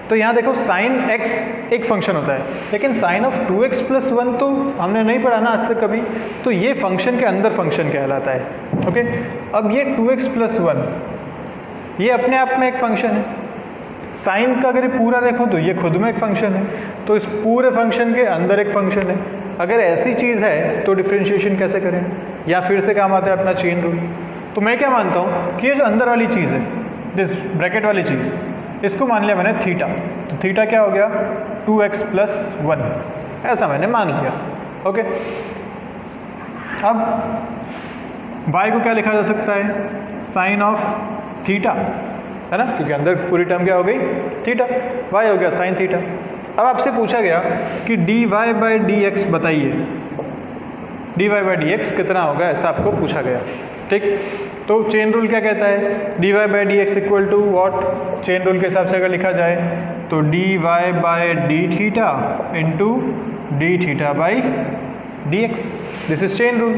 तो यहाँ देखो साइन x एक फंक्शन होता है, लेकिन साइन ऑफ 2x प्लस 1 तो हमने नहीं पढ़ा ना आज तक कभी, तो ये फंक्शन के अंदर फंक्शन कहलाता है। ओके, अब ये 2x प्लस 1 ये अपने आप में एक फंक्शन है। साइन का अगर पूरा देखो तो ये खुद में एक फंक्शन है, तो इस पूरे फंक्शन के अंदर एक फंक्शन है। अगर ऐसी चीज़ है तो डिफरेंशिएशन कैसे करें, या फिर से काम आता है अपना चेन रूल। तो मैं क्या मानता हूँ कि ये जो अंदर वाली चीज़ है, दिस ब्रैकेट वाली चीज़, इसको मान लिया मैंने थीटा, तो थीटा क्या हो गया 2x प्लस 1, ऐसा मैंने मान लिया। ओके, अब y को क्या लिखा जा सकता है, साइन ऑफ थीटा, है ना, क्योंकि अंदर पूरी टर्म क्या हो गई थीटा, y हो गया साइन थीटा। अब आपसे पूछा गया कि dy/dx बताइए, dy/dx कितना होगा, ऐसा आपको पूछा गया। ठीक, तो चेन रूल क्या कहता है, dy/dx equal to what, chain rule के हिसाब से अगर लिखा जाए तो dy/d theta into d theta by dx, this is chain rule.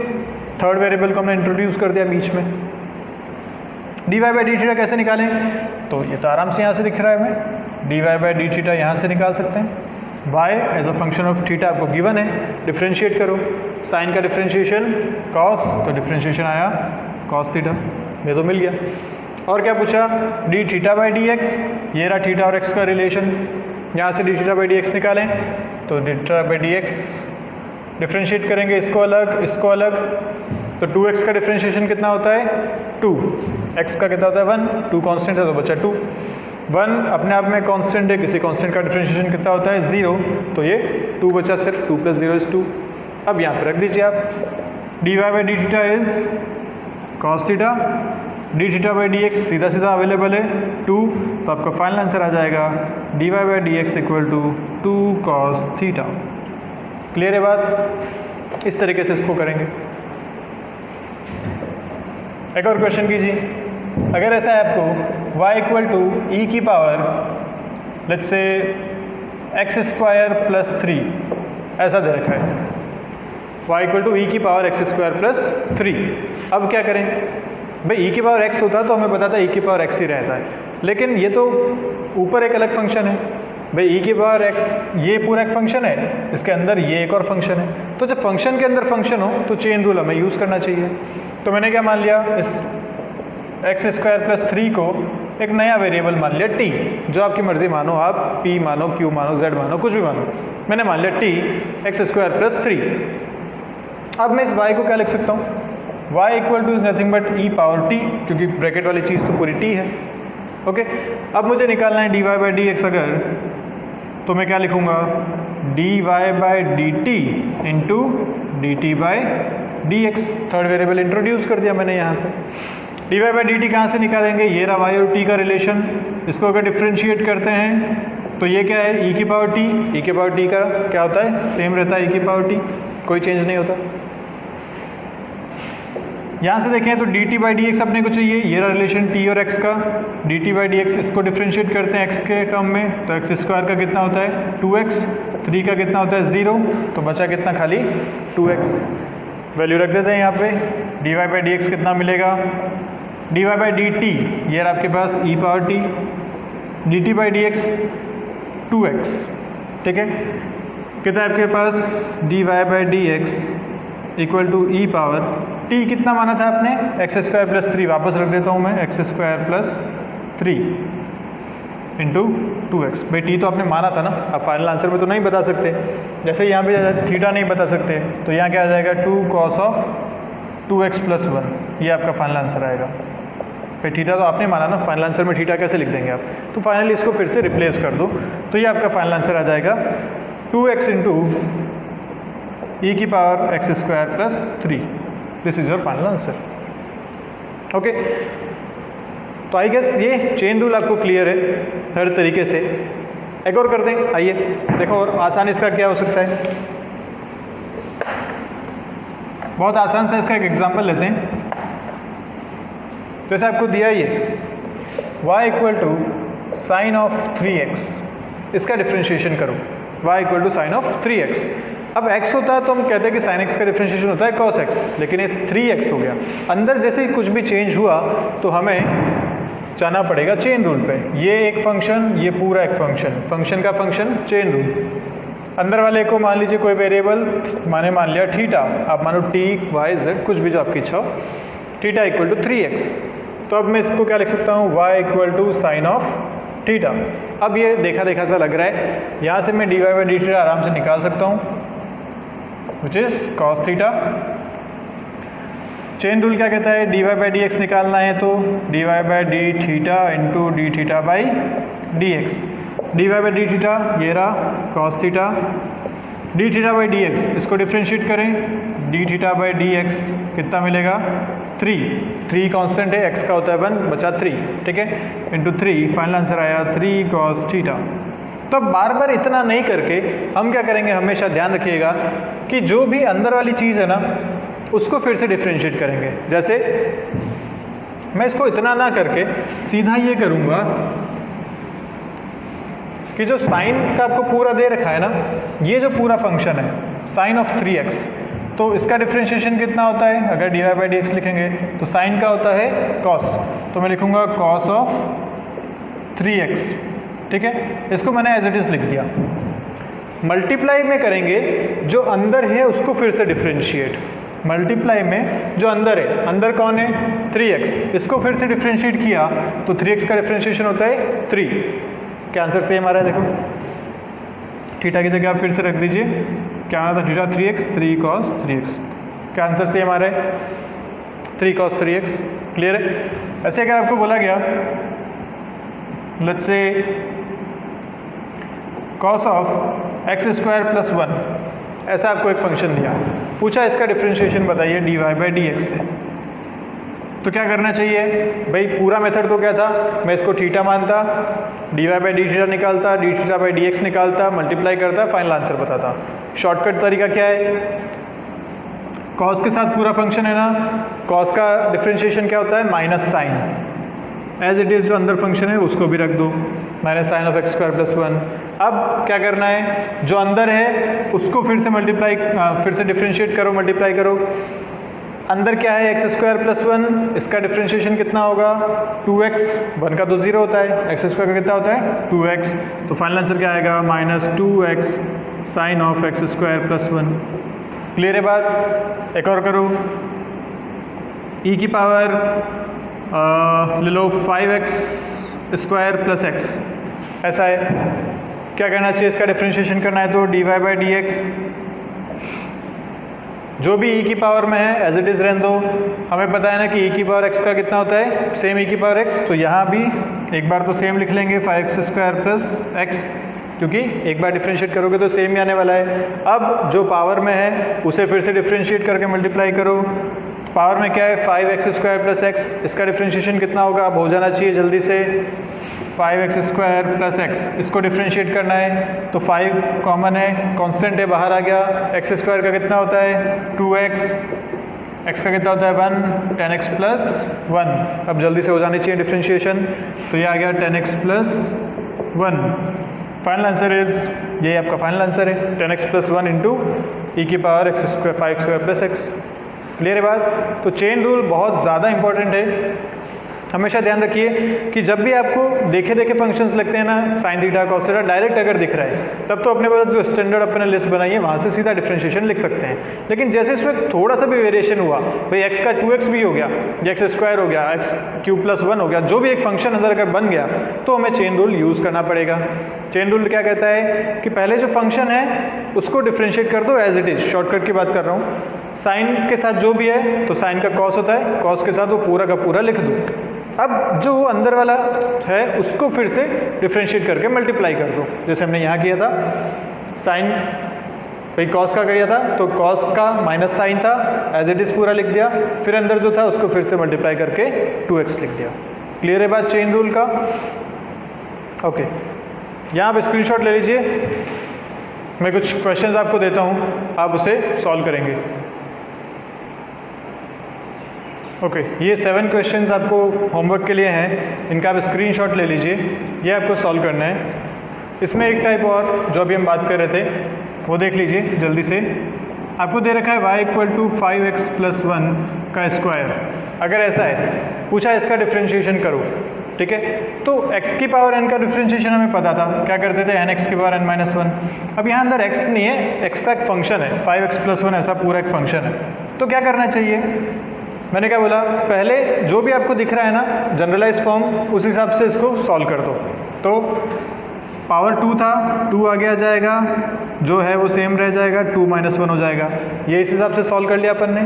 Third variable को हमने इंट्रोड्यूस कर दिया बीच में। dy/d थीटा कैसे निकालें, तो ये तो आराम से यहाँ से दिख रहा है, हमें dy/d थीटा यहाँ से निकाल सकते हैं। y as a function of theta आपको गिवन है, डिफरेंशिएट करो, साइन का डिफरेंशिएशन cos, तो डिफरेंशिएशन आया cos थीटा, ये तो मिल गया। और क्या पूछा, d थीटा/dx, ये रहा थीटा और x का रिलेशन, यहाँ से d थीटा/dx निकालें, तो d थीटा/dx डिफरेंशिएट करेंगे, इसको अलग, तो 2x का डिफरेंशिएशन कितना होता है 2, x का कितना होता है 1, 2 कांस्टेंट है तो बचा 2, 1 अपने आप में कांस्टेंट है, किसी कांस्टेंट का डिफरेंशिएशन कितना होता है 0, तो ये 2 बचा सिर्फ, 2 + 0 = 2। अब यहाँ पे रख दीजिए आप, dy/d theta is cos theta, d थीटा/dx सीधा सीधा अवेलेबल है 2, तो आपका फाइनल आंसर आ जाएगा dy/dx equal to 2 cos theta. Clear है बात, इस तरीके से इसको करेंगे। एक और क्वेश्चन कीजिए, अगर ऐसा है आपको y इक्वल टू ई की power let's say x² plus 3 ऐसा दे रखा है, y इक्वल टू ई की पावर x² प्लस 3। अब क्या करें भाई, e की पावर x होता तो हमें पता था e की पावर x ही रहता है, लेकिन ये तो ऊपर एक अलग फंक्शन है भाई, e की पावर x ये पूरा एक फंक्शन है, इसके अंदर ये एक और फंक्शन है, तो जब फंक्शन के अंदर फंक्शन हो तो चेन रूल हमें यूज़ करना चाहिए। तो मैंने क्या मान लिया, इस x² प्लस 3 को एक नया वेरिएबल मान लिया t, जो आपकी मर्जी मानो, आप p मानो, q मानो, z मानो, कुछ भी मानो, मैंने मान लिया t x² प्लस 3। अब मैं इस y को क्या लिख सकता हूँ, y equal two is nothing but e power t, क्योंकि ब्रैकेट वाली चीज़ तो पूरी t है। ओके, अब मुझे निकालना है dy/dx, अगर तो मैं क्या लिखूंगा, dy/dt into dt/dx, third variable introduce कर दिया मैंने यहाँ पे। dy/dt कहाँ से निकालेंगे, ये रहा y और t का रिलेशन, इसको अगर डिफ्रेंशिएट करते हैं तो ये क्या है e की पावर t, e की पावर t का क्या होता है, सेम रहता है e की पावर t, कोई चेंज नहीं होता। यहाँ से देखें तो dt/dx अपने को चाहिए, ये रहा रिलेशन t और x का, dt/dx इसको डिफ्रेंशिएट करते हैं x के टर्म में, तो x² का कितना होता है 2x, 3 का कितना होता है 0, तो बचा कितना खाली 2x, वैल्यू रख देते हैं यहाँ पे। dy/dx कितना मिलेगा, dy/dt ये रहा आपके पास e power t, dt/dx 2x, ठीक है, कितना है आपके पास dy/dx equal to e power t कितना माना था आपने x² प्लस 3, वापस रख देता हूँ मैं x² प्लस 3, इंटू 2x। भाई टी तो आपने माना था ना, अब फाइनल आंसर में तो नहीं बता सकते। जैसे यहाँ पे थीटा नहीं बता सकते तो यहाँ क्या आ जाएगा 2 cos ऑफ 2x + 1, ये आपका फाइनल आंसर आएगा। भाई थीटा तो आपने माना ना, फाइनल आंसर में थीटा कैसे लिख देंगे आप? तो फाइनली इसको फिर से रिप्लेस कर दो, तो ये आपका फाइनल आंसर आ जाएगा 2x into e⁻x² + 3। This is your final answer. Okay, तो आई गेस ये चेन रूल आपको क्लियर है हर तरीके से। एक और कर दें, आइए देखो और आसान इसका क्या हो सकता है। बहुत आसान सा इसका एक एग्जांपल लेते हैं। जैसे आपको दिया ये y = sin ऑफ 3x, इसका डिफ्रेंशिएशन करो। y = sin of 3x। अब x होता है तो हम कहते हैं कि sin x का डिफ्रेंशिएशन होता है cos x, लेकिन ये 3x हो गया। अंदर जैसे ही कुछ भी चेंज हुआ तो हमें जाना पड़ेगा चेन रूल पे। ये एक फंक्शन, ये पूरा एक फंक्शन, फंक्शन का फंक्शन, चेन रूल। अंदर वाले को मान लीजिए कोई वेरिएबल मान लिया थीटा, आप मानो t, y, z कुछ भी जो आपकी इच्छा हो, थीटा = 3x। तो अब मैं इसको क्या लिख सकता हूँ, y = sin ऑफ थीटा। अब ये देखा देखा सा लग रहा है, यहाँ से मैं dy/dt आराम से निकाल सकता हूँ, which is cos theta. Chain rule क्या कहता है, dy/dx निकालना है तो dy/d theta into d थीटा/dx। dy/d ये रहा cos थीटा, d थीटा/dx इसको डिफ्रेंशिएट करें, d थीटा/dx कितना मिलेगा 3 कांस्टेंट है, x का होता है 1 बचा 3, ठीक है, इंटू 3, फाइनल आंसर आया 3 cos थीटा। तो बार बार इतना नहीं करके हम क्या करेंगे, हमेशा ध्यान रखिएगा कि जो भी अंदर वाली चीज़ है ना उसको फिर से डिफ्रेंशिएट करेंगे। जैसे मैं इसको इतना ना करके सीधा ये करूँगा कि जो साइन का आपको पूरा दे रखा है ना, ये जो पूरा फंक्शन है sin ऑफ 3x, तो इसका डिफ्रेंशिएशन कितना होता है, अगर dy/dx लिखेंगे तो साइन का होता है cos, तो मैं लिखूँगा cos ऑफ 3x, ठीक है। इसको मैंने एज इट इज़ लिख दिया। मल्टीप्लाई में करेंगे जो अंदर है उसको फिर से डिफ्रेंशिएट, मल्टीप्लाई में जो अंदर है, अंदर कौन है 3x, इसको फिर से डिफ्रेंशिएट किया तो 3x का डिफ्रेंशिएशन होता है 3। क्या आंसर सेम आ रहा है, देखो थीटा की जगह आप फिर से रख दीजिए, क्या आना था थीटा 3x, 3 cos 3x। क्या आंसर सेम आ रहा है 3 cos 3x। क्लियर है। ऐसे अगर आपको बोला गया let's say cos of x² + 1, ऐसा आपको एक फंक्शन दिया, पूछा इसका डिफ्रेंशिएशन बताइए dy/dx से, तो क्या करना चाहिए भाई, पूरा मेथड तो क्या था, मैं इसको थीटा मानता, dy/d निकालता, d थीटा/dx निकालता, मल्टीप्लाई करता, फाइनल आंसर बताता। शॉर्टकट तरीका क्या है, cos के साथ पूरा फंक्शन है ना, cos का डिफ्रेंशिएशन क्या होता है minus sine, as it is जो अंदर फंक्शन है उसको भी रख दो, -sin ऑफ x² + 1। अब क्या करना है, जो अंदर है उसको फिर से मल्टीप्लाई, फिर से डिफ्रेंशिएट करो, मल्टीप्लाई करो। अंदर क्या है x² + 1, इसका डिफ्रेंशिएशन कितना होगा 2x, 1 का तो 0 होता है, x² का कितना होता है 2x, तो फाइनल आंसर क्या आएगा -2x sin of x² + 1। Clear है बात। एक और करो, e⁻, ले लो 5x² + x, ऐसा है। क्या करना चाहिए, इसका डिफ्रेंशिएशन करना है तो dy/dx, जो भी e⁻ में है एज इट इज़ रहने दो। हमें पता है ना कि e⁻x का कितना होता है सेम e⁻x, तो यहाँ भी एक बार तो सेम लिख लेंगे 5x² + x, क्योंकि एक बार डिफ्रेंशिएट करोगे तो सेम ही आने वाला है। अब जो पावर में है उसे फिर से डिफ्रेंशिएट करके मल्टीप्लाई करो, पावर में क्या है 5x² + x, इसका डिफ्रेंशिएशन कितना होगा, अब हो जाना चाहिए जल्दी से 5x² + x, इसको डिफ्रेंशिएट करना है तो 5 कॉमन है, कांस्टेंट है बाहर आ गया, x² का कितना होता है 2x, x का कितना होता है 1, 10x + 1। अब जल्दी से हो जानी चाहिए डिफ्रेंशिएशन, तो ये आ गया 10x + 1। फाइनल आंसर इज, ये आपका फाइनल आंसर है 10x + 1 into e⁻x² 5x² + x। Clear है बात। तो चेन रूल बहुत ज़्यादा इंपॉर्टेंट है हमेशा ध्यान रखिए कि जब भी आपको देखे देखे फंक्शंस लगते हैं ना, sine theta cos theta direct अगर दिख रहा है, तब तो अपने पास जो स्टैंडर्ड अपने लिस्ट बनाई है वहाँ से सीधा डिफरेंशिएशन लिख सकते हैं। लेकिन जैसे इसमें थोड़ा सा भी वेरिएशन हुआ, भाई एक्स का 2x भी हो गया, एक्स स्क्वायर हो गया, एक्स क्यूब प्लस 1 हो गया, जो भी एक फंक्शन अंदर अगर बन गया तो हमें चेन रूल यूज़ करना पड़ेगा। चेन रूल क्या कहता है कि पहले जो फंक्शन है उसको डिफरेंशिएट कर दो एज इट इज़, शॉर्टकट की बात कर रहा हूँ। साइन के साथ जो भी है तो साइन का कॉस होता है, कॉस के साथ वो पूरा का पूरा लिख दो। अब जो अंदर वाला है उसको फिर से डिफरेंशिएट करके मल्टीप्लाई कर दो, जैसे हमने यहाँ किया था। साइन भाई कॉस का किया था तो कॉस का माइनस साइन था, एज इट इज़ पूरा लिख दिया, फिर अंदर जो था उसको फिर से मल्टीप्लाई करके 2x लिख दिया। क्लियर है बात चेन रूल का? ओके, यहाँ आप स्क्रीनशॉट ले लीजिए, मैं कुछ क्वेश्चंस आपको देता हूँ, आप उसे सॉल्व करेंगे। ओके, ये 7 क्वेश्चंस आपको होमवर्क के लिए हैं, इनका आप स्क्रीनशॉट ले लीजिए, ये आपको सॉल्व करना है। इसमें एक टाइप और जो अभी हम बात कर रहे थे वो देख लीजिए जल्दी से। आपको दे रखा है y equal to 5x plus 1 का स्क्वायर। अगर ऐसा है, पूछा इसका डिफरेंशिएशन करो, ठीक है, तो x की पावर n का डिफरेंशिएशन हमें पता था, क्या करते थे nx की पावर n माइनस 1। अब यहाँ अंदर x नहीं है, x का एक फंक्शन है, 5x प्लस 1 ऐसा पूरा एक फंक्शन है, तो क्या करना चाहिए? मैंने क्या बोला, पहले जो भी आपको दिख रहा है ना जनरलाइज फॉर्म, उस हिसाब से इसको सॉल्व कर दो। तो पावर 2 था, 2 आगे आ जाएगा, जो है वो सेम रह जाएगा, 2 माइनस 1 हो जाएगा, ये इस हिसाब से सॉल्व कर लिया अपन ने।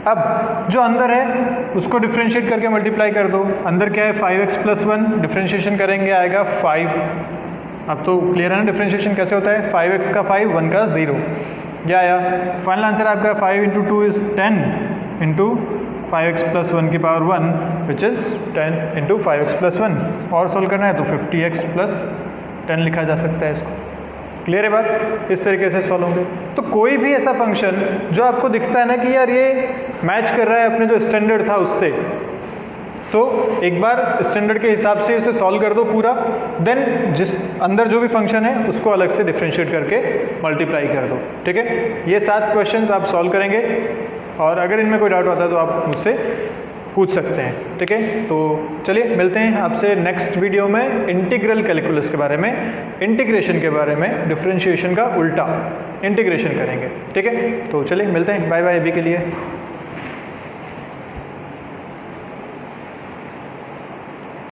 अब जो अंदर है उसको डिफरेंशिएट करके मल्टीप्लाई कर दो। अंदर क्या है 5x प्लस 1, डिफरेंशिएशन करेंगे आएगा 5। अब तो क्लियर है ना डिफरेंशिएशन कैसे होता है, 5x का 5, 1 का 0, क्या आया? फाइनल आंसर आपका 5 into 2 is 10 into 5x plus 1 की power 1 which is 10 into 5x plus 1। और सॉल्व करना है तो 50x प्लस 10 लिखा जा सकता है इसको। क्लियर है बात? इस तरीके से सॉल्व होंगे। तो कोई भी ऐसा फंक्शन जो आपको दिखता है ना कि यार ये मैच कर रहा है अपने जो स्टैंडर्ड था उससे, तो एक बार स्टैंडर्ड के हिसाब से उसे सॉल्व कर दो पूरा, देन जिस अंदर जो भी फंक्शन है उसको अलग से डिफरेंशिएट करके मल्टीप्लाई कर दो। ठीक है, ये 7 क्वेश्चंस आप सॉल्व करेंगे, और अगर इनमें कोई डाउट आता है तो आप मुझसे पूछ सकते हैं। ठीक है, तो चलिए मिलते हैं आपसे नेक्स्ट वीडियो में इंटीग्रल कैलकुलस के बारे में, इंटीग्रेशन के बारे में, डिफरेंशिएशन का उल्टा इंटीग्रेशन करेंगे। ठीक है, तो चलिए मिलते हैं, बाय बाय अभी के लिए।